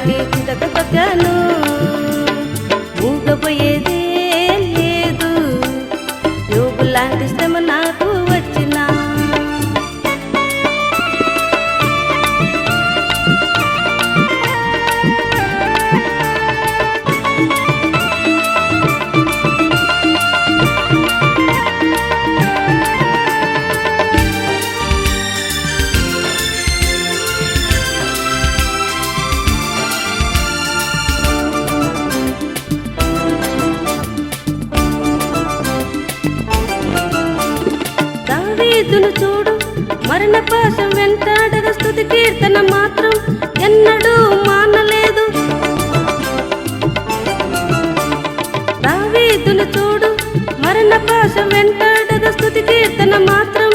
సైతాన్ని చితక తొక్కాను. మూగపోయేదే లేదు, యోగు లాంటి శ్రమ నాకు వచ్చినా. దావీదును చూడు, మరణ పాశం వెంటాడగా స్తుతి కీర్తన మాత్రం ఎన్నడూ మానలేదు. దావీదును చూడు, మరణ పాశం వెంటాడగా స్తుతి కీర్తన మాత్రం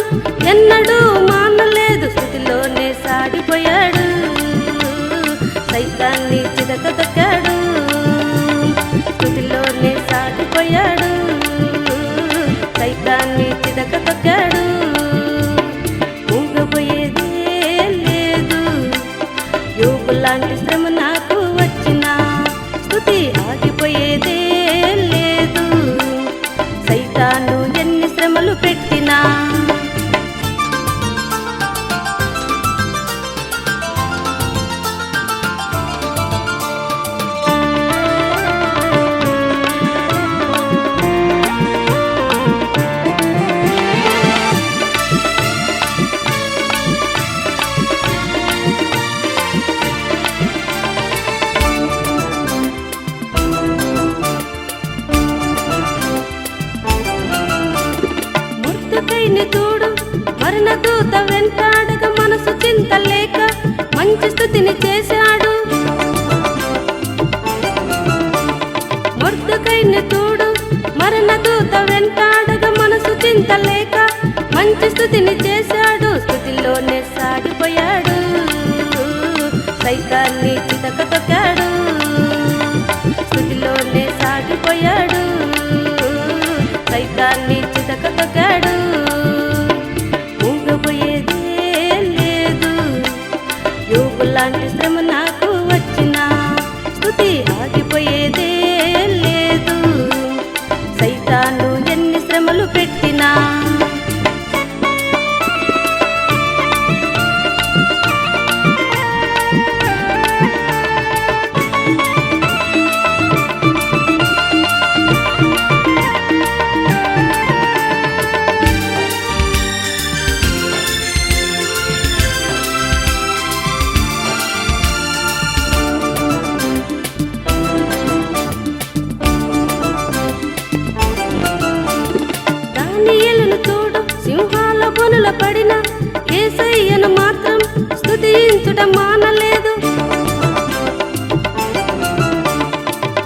ఎన్నడూ మానలేదు. స్తుతిలోనే సాగిపోయాడు, సైతాన్ని చితక తొక్కాడు. స్తుతిలోనే సాగిపోయాడు, సైతాన్ని చితక తొక్కాడు. మూగపోయేదే లేదు, యోగు లాంటి శ్రమ నాకు వచ్చినా. స్తుతి ఆగిపోయేదే లేదు, సైతాను ఎన్ని శ్రమలు పెట్టినా. చూడు, మరణ దూత వెంటాడగా మనసు చింత లేక మంచి స్తుతిని చేశాడు. మొర్దెకైని చూడు, మరణ దూత వెంటాడగా మనసు చింత లేక మంచి స్తుతిని చేశాడు. స్తుతిలోనే సాగిపోయాడు, సైతాన్ని చితక తొక్కాడు. స్తుతిలోనే సాగిపోయాడు, సైతాన్ని చితక తొక్కాడు. మూగపోయేదే లేదు, యోగు లాంటి శ్రమ నాకు వచ్చినా. స్తుతి ఆగిపోయేదే లేదు, సైతాను ఎన్ని శ్రమలు పెట్టినా. చూడు, సింహాల బొనుల పడిన యేసయ్యను మాత్రం స్తుతించుట మానలేదు.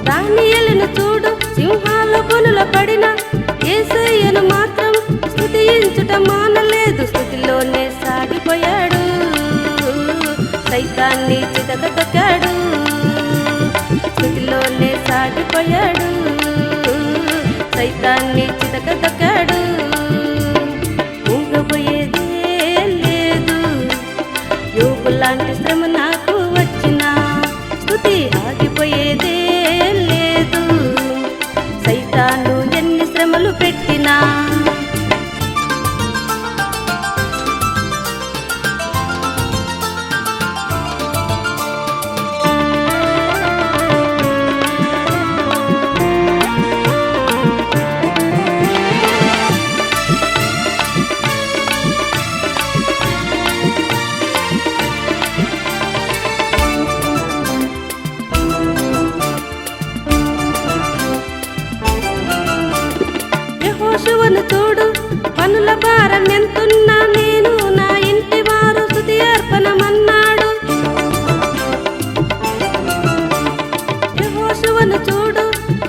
దానియేలును చూడు, సింహాల బొనుల పడిన యేసయ్యను మాత్రం స్తుతించుట మానలేదు. స్తుతిలోనే సాగిపోయాడు, సైతాన్ని చితక తొక్కాడు. స్తుతిలోనే సాగిపోయాడు, సైతాన్ని చితక తొక్కాడు. మూగపోయేదే లేదు, యోగు లాంటి శ్రమ నాకు వచ్చినా. స్తుతి ఆగిపోయేదే లేదు, సైతాను ఎన్ని శ్రమలు పెట్టినా. యెహోషువను చూడు, పనుల భారం ఎంతున్నా నేను నా ఇంటి వారు స్తుతి అర్పణమన్నాడు. యెహోషువను చూడు,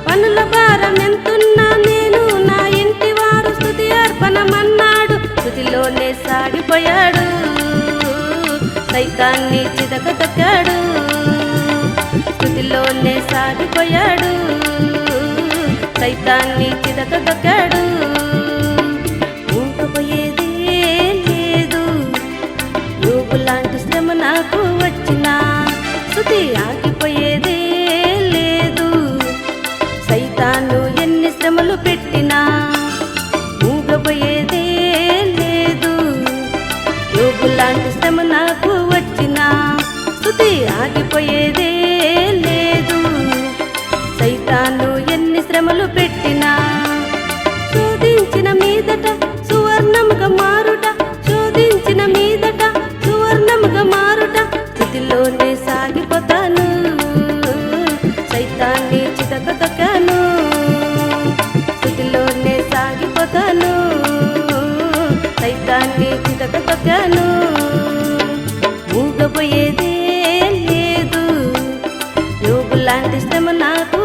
పనుల భారం ఎంతున్నా నేను నా ఇంటి వారు స్తుతి అర్పణమన్నాడు. స్తుతిలోనే సాగిపోయాడు, సైతాన్ని చితక తొక్కాడు. స్తుతిలోనే సాగిపోయాడు, సైతాన్ని చితక తొక్కాడు. మూగపోయేదే లేదు, యోగు లాంటి శ్రమ నాకు వచ్చినా. స్తుతి ఆగిపోయి మూగబోయేదే లేదు. సైతాను ఎన్ని శ్రమలు పెట్టినా శోధించిన మీదట సువర్ణముగా మారుట, శోధించిన మీదట సువర్ణముగా మారుట. స్థితిలోనే సాగిపోతాను, సైతాన్ని చితకతొక్కాను. స్థితిలోనే సాగిపోతాను, సైతాన్ని చితకతొక్కాను. మూగబోయేదే లేదు, యోగు లాంటి శ్రమ నాకు